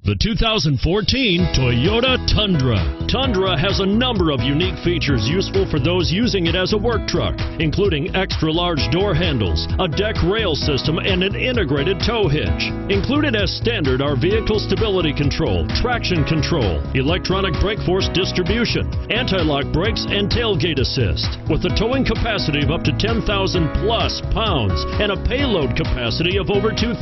The 2014 Toyota Tundra. Tundra has a number of unique features useful for those using it as a work truck, including extra-large door handles, a deck rail system, and an integrated tow hitch. Included as standard are vehicle stability control, traction control, electronic brake force distribution, anti-lock brakes, and tailgate assist. With a towing capacity of up to 10,000 plus pounds and a payload capacity of over 2,000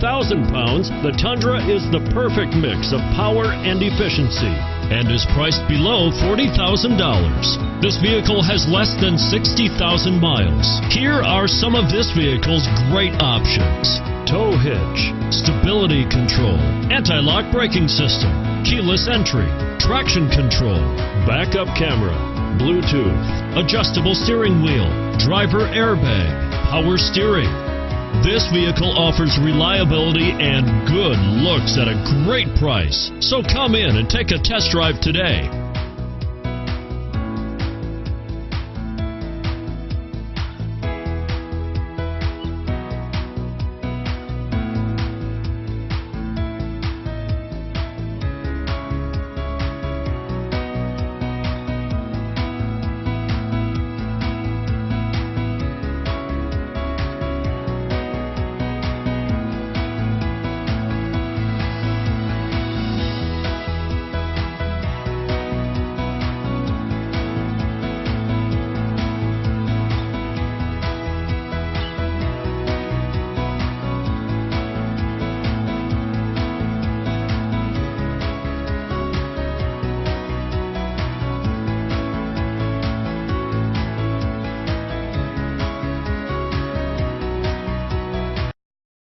pounds, the Tundra is the perfect mix of power and efficiency and is priced below $40,000. This vehicle has less than 60,000 miles. Here are some of this vehicle's great options: tow hitch, stability control, anti-lock braking system, keyless entry, traction control, backup camera, Bluetooth, adjustable steering wheel, driver airbag, power steering. This vehicle offers reliability and good looks at a great price. So come in and take a test drive today.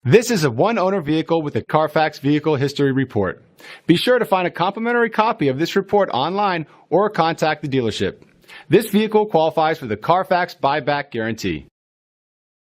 This is a one-owner vehicle with a Carfax Vehicle History Report. Be sure to find a complimentary copy of this report online or contact the dealership. This vehicle qualifies for the Carfax Buyback Guarantee.